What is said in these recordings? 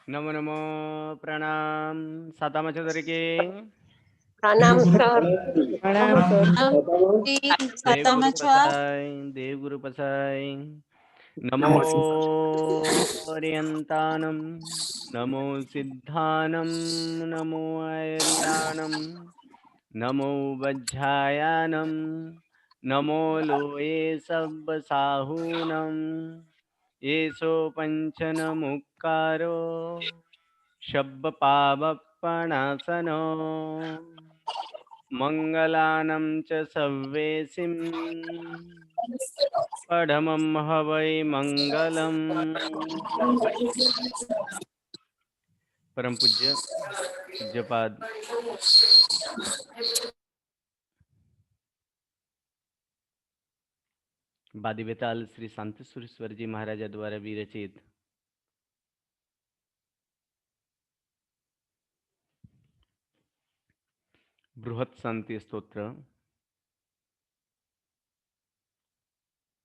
नमो नमो प्रणाम सातामाच्या तरीके प्रणाम सर। प्रणाम सर। देवगुरु पसाय देवगुरु पसाय नमो ओरियंतानम नमो सिद्धानम नमो आर्यानम नमो वज्झायानम नमो लोये सब साहूनम येसो पंचन मुक्कारो शब्द पावपणासनो मंगलानं च सव्वेसिं पढमं हवै मंगलम। परम पूज्य पूज्यपाद बादी बेताल श्री संत सुरेश्वर जी महाराज द्वारा विरचित बृहत शांति स्तोत्र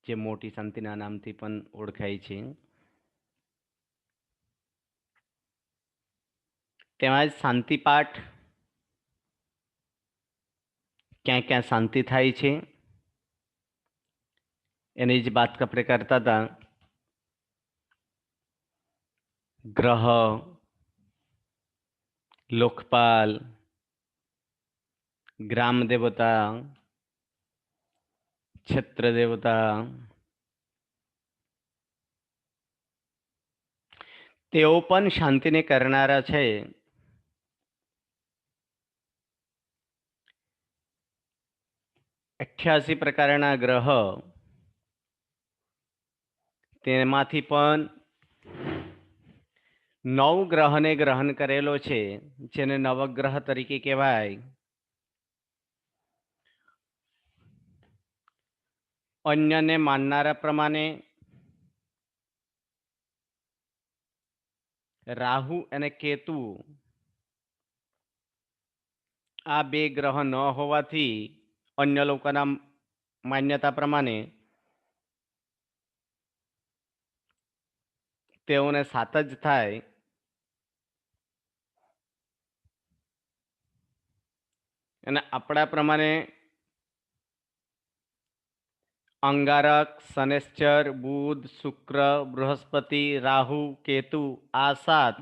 जे मोटी शांतिना नामથી પણ ઓળખાય છે તેમાં શાંતિ પાઠ ક્યાં ક્યાં શાંતિ થાય છે એની જ વાત આપણે કરતા હતા। ગ્રહ લોકપાલ ગ્રામ દેવતા છત્ર દેવતા તેઓ પણ શાંતિને કરનારા છે। 88 પ્રકારના ગ્રહ તેમાંથી પણ 9 ગ્રહને ગ્રહણ કરેલો છે જેને નવગ્રહ તરીકે કહેવાય। અન્યને માનનારા પ્રમાણે રાહુ અને કેતુ આ બે ગ્રહ ન હોવાથી अन्य लोकोना मान्यता प्रमाणे तेओने 7 ज थाय। અને આપણા પ્રમાણે અંગારક શનેશ્ચર બુધ શુક્ર બૃહસ્પતિ રાહુ કેતુ આ 7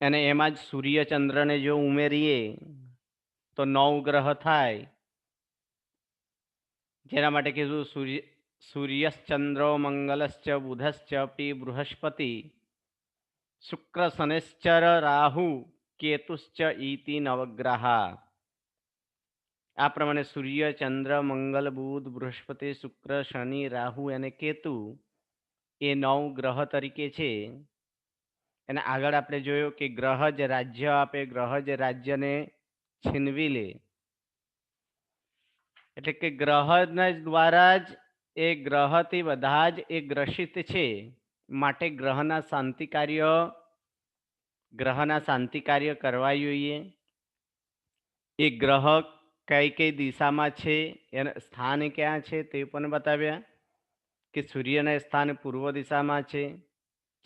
અને એમાં જ સૂર્ય ચંદ્રને જો ઉમેરીએ તો 9 ગ્રહ થાય। જેના માટે કીધું सूर्यश्चंद्रो मंगलश्च बुधश्च पी बृहस्पति शुक्र शनिश्चर राहु केतुश्च इति नवग्रहा। आ प्रमाणे सूर्य चंद्र मंगल बुध बृहस्पति शुक्र शनि राहु અને કેતુ એ 9 ગ્રહ તરીકે છે। અને આગળ આપણે જોયું કે ગ્રહ જ રાજ્ય આપે ગ્રહ જ રાજ્યને છીનવી લે એટલે કે ગ્રહના દ્વારા જ એ ગ્રહથી બધા જ એ ગ્રસિત છે। માટે ગ્રહના શાંતિ કાર્ય કરવા જોઈએ। એ ગ્રહ કઈ કઈ દિશામાં છે એના સ્થાન ક્યાં છે તે પણ બતાવ્યા કે સૂર્યનું સ્થાન પૂર્વ દિશામાં છે,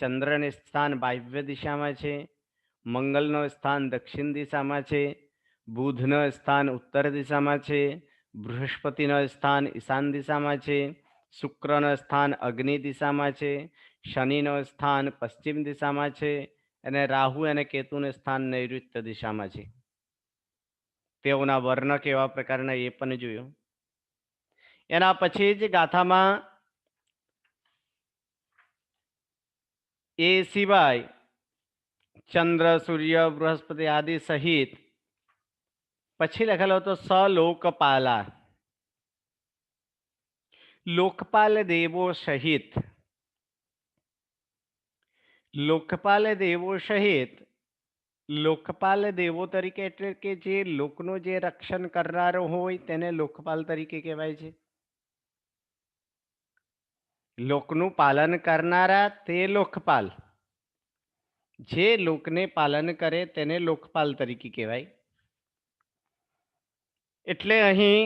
ચંદ્રનું સ્થાન વાયવ્ય દિશામાં છે, મંગળનું સ્થાન દક્ષિણ દિશામાં છે, બુધનું સ્થાન ઉત્તર દિશામાં છે, બૃહસ્પતિનું સ્થાન ઈશાન દિશામાં છે, શુક્રનું સ્થાન અગ્નિ દિશામાં છે, શનિનું સ્થાન પશ્ચિમ દિશામાં છે અને રાહુ અને કેતુનું સ્થાન નૈઋત્ય દિશામાં છે। તેઓના વર્ણ કેવા પ્રકારના એ પણ જોયું। એના પછી જ ગાથામાં એ સિવાય ચંદ્ર સૂર્ય બૃહસ્પતિ આદિ સહિત પછી લખેલો હતો સલોકપાલા લોકપાલ દેવો સહિત। લોકપાલ દેવો સહિત લોકપાલ દેવો તરીકે એટલે કે જે લોકનું જે રક્ષણ કરનારો હોય તેને લોકપાલ તરીકે કહેવાય છે। લોકનું પાલન કરનારા તે લોકપાલ, જે લોકને પાલન કરે તેને લોકપાલ તરીકે કહેવાય। એટલે અહીં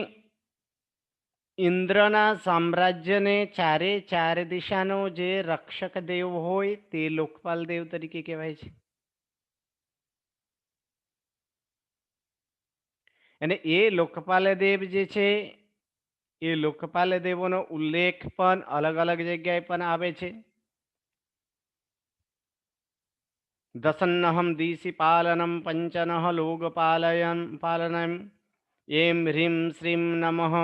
ઇન્દ્રના સામ્રાજ્યને ચારે ચાર દિશાનો જે રક્ષક દેવ હોય તે લોકપાલ દેવ તરીકે કહેવાય છે. અને એ લોકપાલ દેવ જે છે એ લોકપાલ દેવોનો ઉલ્લેખ પણ અલગ અલગ જગ્યાએ પણ આવે છે. દસન્નહમ દિશી પાલનમ પંચનઃ પાલનમ એમ હ્રીમ શ્રીમ નમઃ.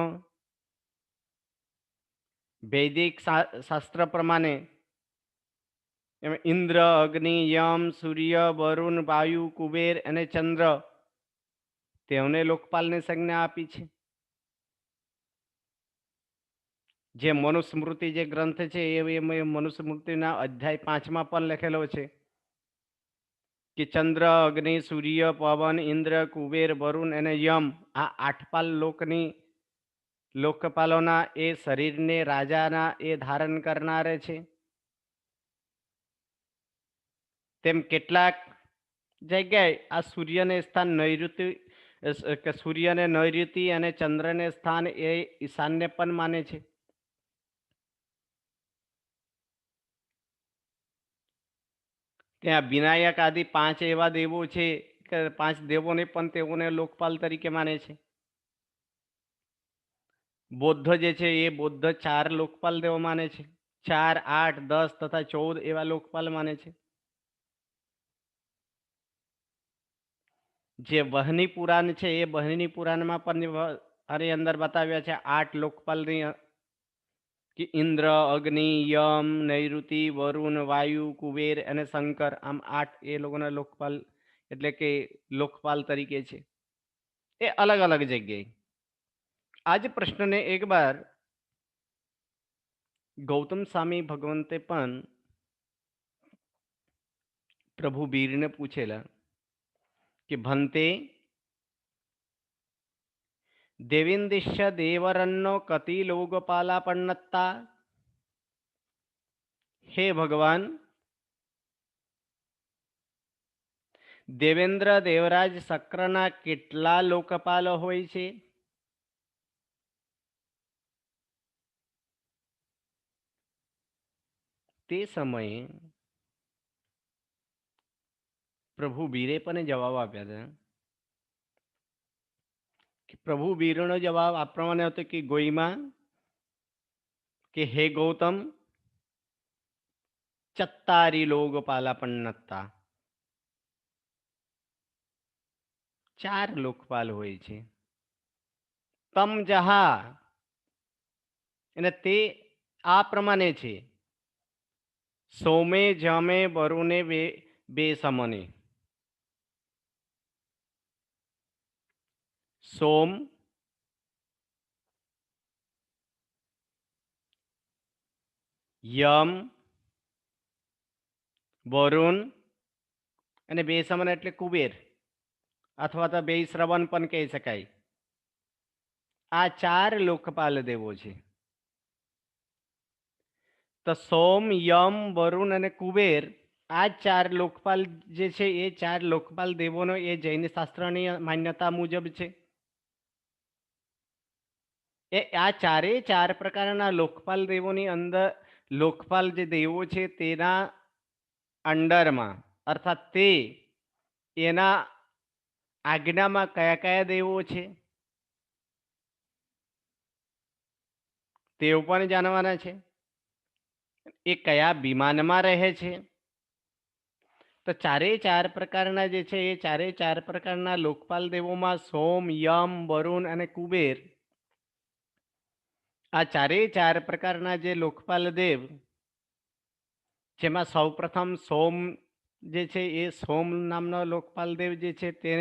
વૈદિક શાસ્ત્ર પ્રમાણે એમાં ઇન્દ્ર, અગ્નિ, યમ, સૂર્ય, વરુણ, વાયુ, કુબેર અને ચંદ્ર તેઓને લોકપાલની સંજ્ઞા આપી છે. જે મનુસ્મૃતિ જે ગ્રંથ છે એ મનુસ્મૃતિના અધ્યાય 5માં પણ લખેલો છે કે ચંદ્ર, અગ્નિ, સૂર્ય, પવન, ઇન્દ્ર, કુબેર, વરુણ અને યમ આ આઠપાલ લોકપાલોના એ શરીરને રાજાના એ ધારણ કરનારે છે. તેમ કેટલાક જગ્યાએ આ સૂર્યને સ્થાન નૈઋત્ય સૂર્યને નૈઋત્ય અને ચંદ્રને સ્થાન એ ઈશાન્ય પણ માને છે. ત્યાં વિનાયક આદિ 5 એવા દેવો છે કે 5 દેવોને પણ તેઓને લોકપાલ તરીકે માને છે. બૌદ્ધ જે છે એ બૌદ્ધ 4 લોકપાલ દેવો માને છે. 4, 8, 10 તથા 14 એવા લોકપાલ માને છે. જે વહની પુરાણ છે એ વહની પુરાણમાં પણ આની અંદર બતાવ્યા છે 8 લોકપાલની કે ઇન્દ્ર, અગ્નિ, યમ, નૈઋતિ, વરુણ, વાયુ, કુબેર અને શંકર આમ 8 એ લોકોના લોકપાલ એટલે કે લોકપાલ તરીકે છે. એ અલગ અલગ જગ્યાએ આ જ પ્રશ્નને એક બાર ગૌતમ સ્વામી ભગવંતે પણ પ્રભુ બીરને પૂછેલા કે ભંતે દેવિંદિશ્ય દેવરન્નો કતિ લોકપાલા પન્નત્તા. હે ભગવાન, દેવેન્દ્ર દેવરાજ શક્રના કેટલા લોકપાલ હોય છે? તે સમયે પ્રભુ બીરે પણ જવાબ આપ્યા હતા કે પ્રભુ બીરનો જવાબ આ પ્રમાણે હતો કે ગોઈમાં કે હે ગૌતમ, ચત્તારી લોકપાલા પન્નત્તા 4 લોકપાલ હોય છે. તમ જહા અને તે આ પ્રમાણે છે સોમે જમે વરુણે બે સમને. સોમ, યમ, વરુણ અને બે સમન એટલે કુબેર અથવા તો બે શ્રવણ પણ કહી શકાય. આ 4 લોકપાલ દેવો છે. તો સોમ, યમ, વરુણ અને કુબેર આ 4 લોકપાલ જે છે એ 4 લોકપાલ દેવોનો એ જૈન શાસ્ત્રની માન્યતા મુજબ છે. એ આ 4 પ્રકારના લોકપાલ દેવોની અંદર લોકપાલ જે દેવો છે તેના અંડરમાં અર્થાત તે એના આજ્ઞામાં કયા કયા દેવો છે તેઓ પણ જાણવાના છે. એ કયા વિમાનમાં રહે છે. તો 4 પ્રકારના જે છે એ 4 પ્રકારના લોકપાલ દેવોમાં સોમ, યમ, વરુણ અને કુબેર આ 4 પ્રકારના જે લોકપાલ દેવ જેમાં સૌપ્રથમ સોમ જે છે એ સોમ નામનો લોકપાલ દેવ જે છે તે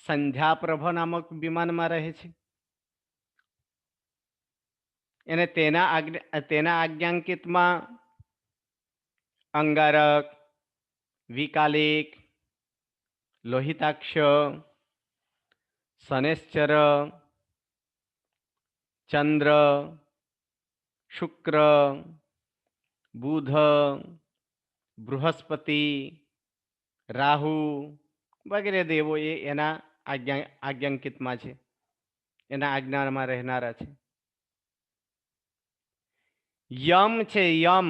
સંધ્યાપ્રભ નામક વિમાનમાં રહે છે. અને તેના આજ્ઞાંકિતમાં અંગારક, વિકાલિક, લોહિતાક્ષ, શનેશ્ચર, ચંદ્ર, શુક્ર, બુધ, બૃહસ્પતિ, રાહુ વગેરે દેવો એ એના આજ્ઞાંકિતમાં છે, એના આજ્ઞામાં રહેનારા છે. યમ છે, યમ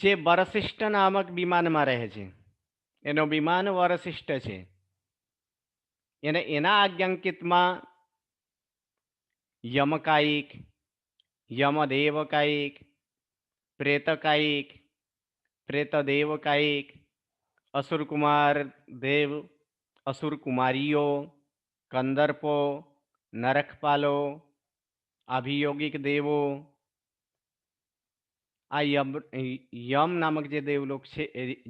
જે વરશિષ્ઠ નામક વિમાનમાં રહે છે, એનો વિમાન વરશિષ્ઠ છે. એના આજ્ઞાંકિતમાં યમકાયિક, યમદેવકાયિક, પ્રેતકાયિક, પ્રેતદેવકાયિક, અસુરકુમાર દેવ, અસુરકુમારીઓ, કંદર્પો, નરકપાલો, અભિયોગિક દેવો, આ યમ નામક જે દેવલોક છે,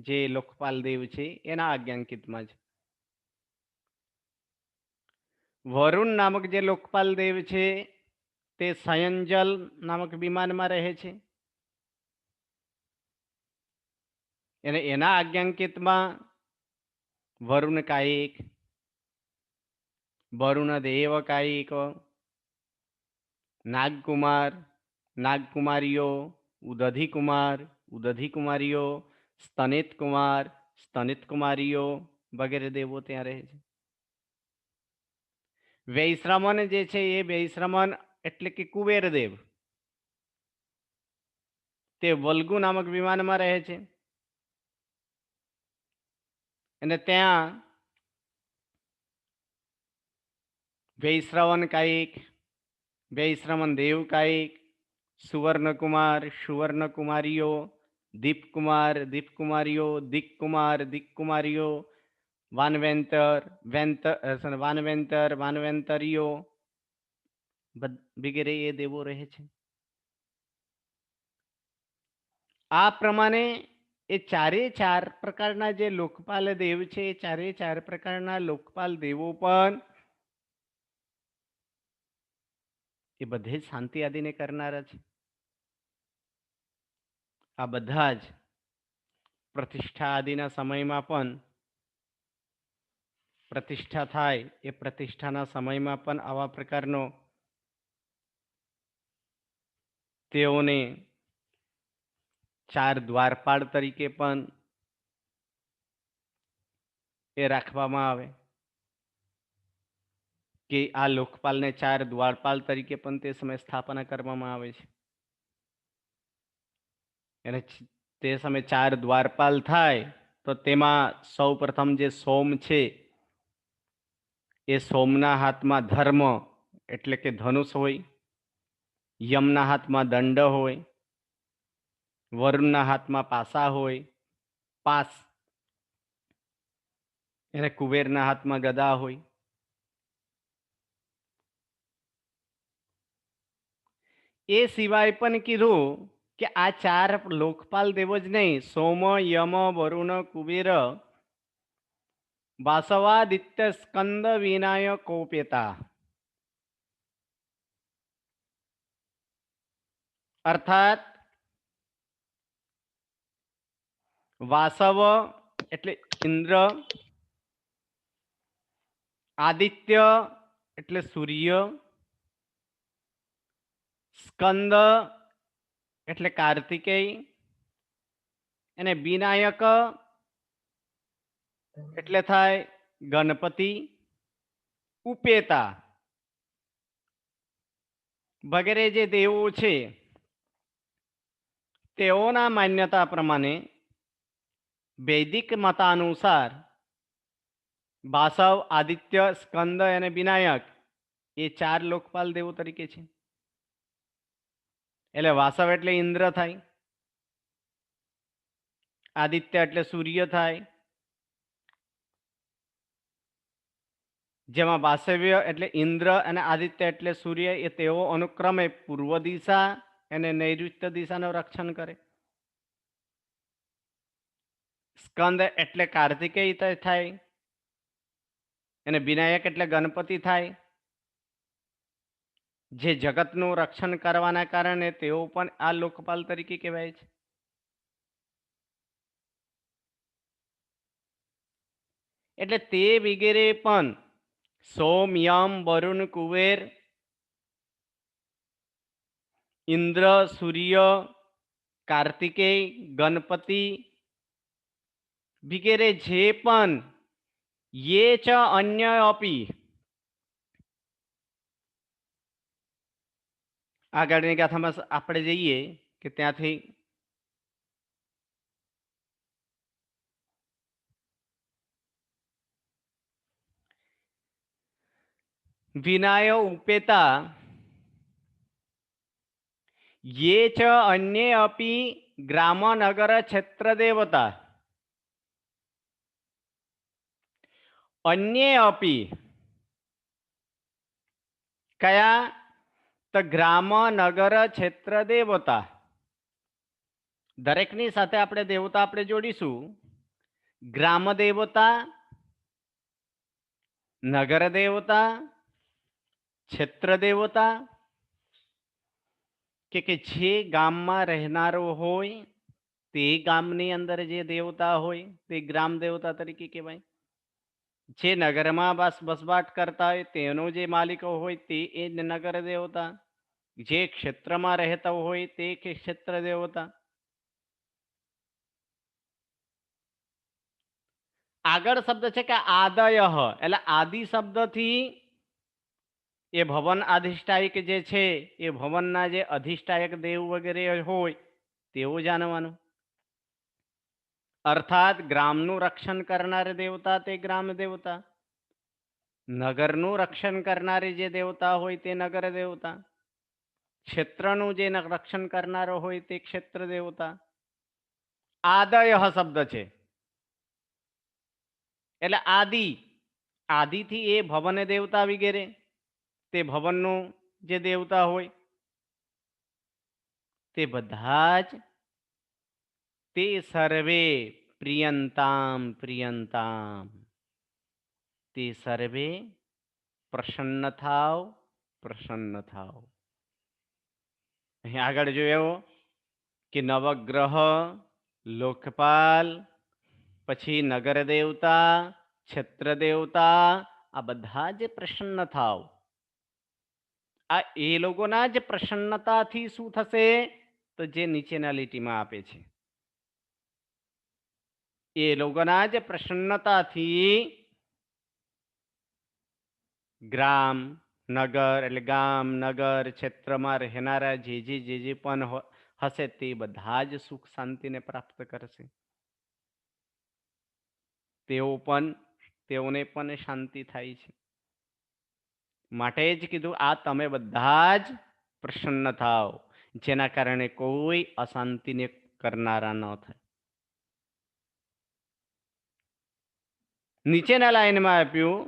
જે લોકપાલ દેવ છે, એના આજ્ઞાંકિતમાં છે. વરુણ નામક જે લોકપાલ દેવ છે તે સયંજલ નામક વિમાનમાં રહે છે. એના આજ્ઞાંકિતમાં વરુણ કાયિક, વરુણ દેવ કાયિક, નાગકુમાર, નાગકુમારીઓ, ઉદધી કુમાર, ઉદધી કુમારીઓ, સ્તનિત કુમાર, સ્તનિત કુમારીઓ વગેરે દેવો ત્યાં રહે છે. વૈશ્રમણ જે છે એ વૈશ્રમણ એટલે કે કુબેર દેવ, તે વલ્ગુ નામક વિમાનમાં રહે છે. અને ત્યાં વૈશ્રવણ કાયિક, વૈશ્રવણ દેવ કાયિક, સુવર્ણકુમાર, સુવર્ણકુમારીઓ, દીપકુમાર, દીપકુમારીઓ, દિક્કુમાર, દિક્કુમારીઓ, વાનવેંતર, વાનવેંતર, વાનવેંતરીઓ વગેરે એ દેવો રહે છે. આ પ્રમાણે એ ચારે ચાર પ્રકારના જે લોકપાલ દેવ છે, એ ચારે ચાર પ્રકારના લોકપાલ દેવો પણ એ બધે જ શાંતિ આદિને કરનારા છે. આ બધા જ પ્રતિષ્ઠા આદિના સમયમાં પણ પ્રતિષ્ઠા થાય, એ પ્રતિષ્ઠાના સમયમાં પણ આવા પ્રકારનો તેઓને ચાર દ્વારપાળ તરીકે પણ એ રાખવામાં આવે કે આ લોકપાલને ચાર દ્વારપાલ તરીકે પણ તે સમય સ્થાપના કરવામાં આવે છે. અને તે સમયે ચાર દ્વારપાલ થાય તો તેમાં સૌ પ્રથમ જે સોમ છે, એ સોમના હાથમાં ધર્મ એટલે કે ધનુષ હોય, યમના હાથમાં દંડ હોય, વરુણના હાથમાં પાસા હોય, પાસ, અને કુબેરના હાથમાં ગદા હોય. એ સિવાય પણ કીધું કે આ ચાર લોકપાલ દેવો જ નહીં, સોમ, યમ, વરુણ, કુબેર, વાસવાદિત્ય, સ્કંદ, વિનાયકોપેતા, અર્થાત વાસવ એટલે ઇન્દ્ર, આદિત્ય એટલે સૂર્ય, સ્કંદ એટલે કાર્તિકેય, અને વિનાયક એટલે થાય ગણપતિ, ઉપેતા વગેરે જે દેવો છે, તેઓના માન્યતા પ્રમાણે વૈદિક મતાનુસાર વાસવ, આદિત્ય, સ્કંદ અને વિનાયક એ ચાર લોકપાલ દેવો તરીકે છે. એટલે વાસવ એટલે ઇન્દ્ર થાય, આદિત્ય એટલે સૂર્ય થાય, જેમાં વાસવ્ય એટલે ઇન્દ્ર અને આદિત્ય એટલે સૂર્ય, એ તેઓ અનુક્રમે પૂર્વ દિશા અને નૈઋત્ય દિશાનું રક્ષણ કરે. સ્કંદ એટલે કાર્તિકેય થાય, અને વિનાયક એટલે ગણપતિ થાય, જે જગતનું રક્ષણ કરવાના કારણે તેઓ પણ આ લોકપાલ તરીકે કહેવાય છે. એટલે તે વગેરે પણ સોમ, યમ, વરુણ, કુબેર, ઇન્દ્ર, સૂર્ય, કાર્તિકેય, ગણપતિ વગેરે જે પણ યે ચ અન્ય અપી, આગળની ગાથામાં આપણે જઈએ કે ત્યાંથી વિનાય ઉપેતા ये च अन्ये अपि ग्राम नगर क्षेत्र देवता अन्ये अपि कया तो ग्राम नगर क्षेत्र देवता दरेकनी साथे आपणे देवता आपणे जोड़ीशुं ग्राम देवता नगर देवता क्षेत्र देवता के जे गाममां રહેનારો હોય તે ગામની અંદર જે દેવતા હોય તે ગ્રામ દેવતા તરીકે કહેવાય. જે નગરમાં વસવાટ કરતા હોય તેનો જે માલિકો હોય તે એ નગર દેવતા. જે ક્ષેત્રમાં રહેતા હોય તે ક્ષેત્ર દેવતા. આગળ શબ્દ છે કે આદય એટલે આદિ શબ્દથી એ ભવન અધિષ્ઠાયક જે છે એ ભવનના જે અધિષ્ઠાયક દેવ વગેરે હોય તેવું જાણવાનું. અર્થાત ગ્રામનું રક્ષણ કરનાર દેવતા તે ગ્રામ દેવતા, નગરનું રક્ષણ કરનારી જે દેવતા હોય તે નગર દેવતા, ક્ષેત્રનું જે રક્ષણ કરનારો હોય તે ક્ષેત્ર દેવતા. આદય શબ્દ છે એટલે આદિ, આદિથી એ ભવન દેવતા વગેરે તે ભવનનું જે દેવતા હોય તે બધા જ તે સર્વે પ્રિયંતામ પ્રિયંતામ તે સર્વે પ્રસન્ન થાવ પ્રસન્ન થાવ. અહીં આગળ જોયો કે નવગ્રહ, લોકપાલ, પછી નગર દેવતા, ક્ષેત્ર દેવતા, આ બધા જ પ્રસન્ન થાવ. આ એ લોકોના જ પ્રસન્નતાથી શું થશે તો જે નીચેના લીટીમાં આપે છે એ લોકોના જ પ્રસન્નતાથી ગ્રામ નગર એટલે ગામ નગર ક્ષેત્રમાં રહેનારા જે પણ હશે તે બધા જ સુખ શાંતિને પ્રાપ્ત કરશે. તેઓને પણ શાંતિ થાય છે. માટે જ કીધું આ તમે બધા જ પ્રસન્ન થાવ જેના કારણે કોઈ અશાંતિને કરનારા ન થાય. નીચેના લાઈનમાં આપ્યું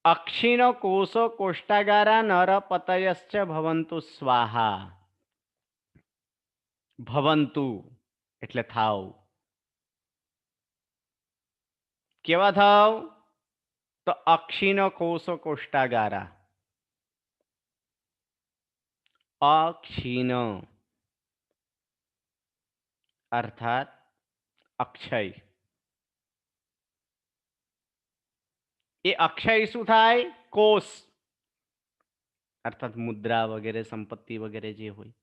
અક્ષિણ કોષો કોષ્ટાગારા નર પતયશ્ચ ભવંતુ સ્વાહા. ભવંતુ એટલે થાવ. કેવા થાવ તો અક્ષિણ કોષો કોષ્ટાગારા. અક્ષિણ અર્થાત અક્ષય. એ અક્ષય શું થાય કોષ અર્થાત મુદ્રા વગેરે સંપત્તિ વગેરે જે હોય.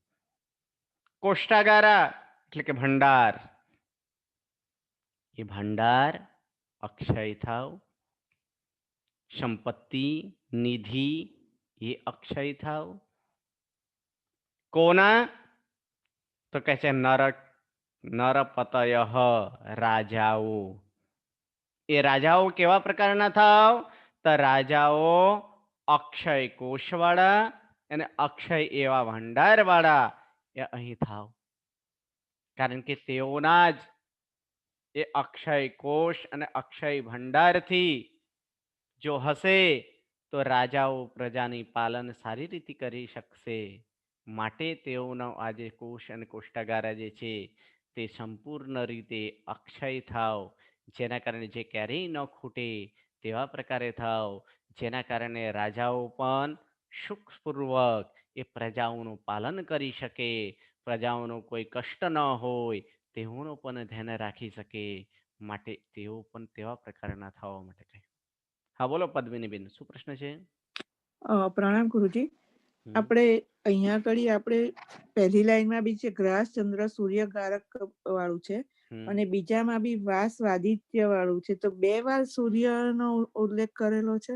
કોષ્ટાગારા એટલે કે ભંડાર. એ ભંડાર અક્ષય થાવ. સંપત્તિ નિધિ એ અક્ષય થાવ. કોના તો કહે છે નરપતય રાજાઓ. એ રાજાઓ કેવા પ્રકારના થાવ તો રાજાઓ અક્ષય કોષવાળા અને અક્ષય એવા ભંડારવાળા એ અહીં થાવ. કારણ કે તેઓના જ એ અક્ષય કોષ અને અક્ષય ભંડારથી જો હશે તો રાજાઓ પ્રજાની પાલન સારી રીતે કરી શકશે. માટે તેઓનો આજે કોષ અને કોષ્ટાગારા જે છે તે સંપૂર્ણ રીતે અક્ષય થાવ. જેના કારણે જે ક્યારેય ન ખૂટે તેવા પ્રકારે થાવ. જેના કારણે રાજાઓ પણ સુખપૂર્વક એ પ્રજાઓનું પાલન કરી શકે, પ્રજાઓનો કોઈ કષ્ટ ન હોય તેઓનું પણ ધ્યાન રાખી શકે. માટે તેઓ પણ તેવા પ્રકારના થવા માટે કહે. હા બોલો પદ્મિનીબેન, શું પ્રશ્ન છે? પ્રણામ ગુરુજી. આપણે અહીંયા આગળ આપણે પહેલી લાઈનમાં બી છે ગ્રાસ ચંદ્ર સૂર્ય કારક વાળું છે અને બીજામાં બી વાસ વાદિત્ય વાળું છે. તો બે વાર સૂર્યનો ઉલ્લેખ કરેલો છે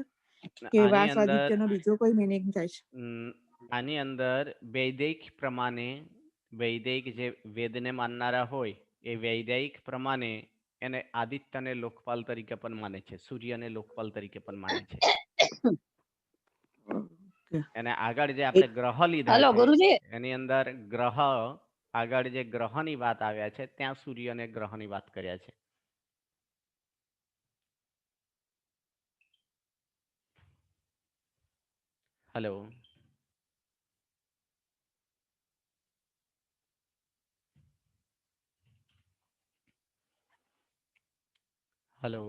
કે વાસ વાદિત્યનો બીજો કોઈ મિનિંગ થાય છે? આની અંદર વૈદિક પ્રમાણે વૈદિક જે વેદને માનનારા હોય એ વૈદિક પ્રમાણે એને આદિત્યને લોકપાલ તરીકે પણ માને છે, સૂર્યને લોકપાલ તરીકે પણ માને છે. અને આગળ જે આપણે ગ્રહ લીધા હલો છે ગુરુજી. એની અંદર ગ્રહ આગળ જે ગ્રહની વાત આવ્યા છે ત્યાં સૂર્ય અને ગ્રહની વાત કર્યા છે. હેલો. હેલો.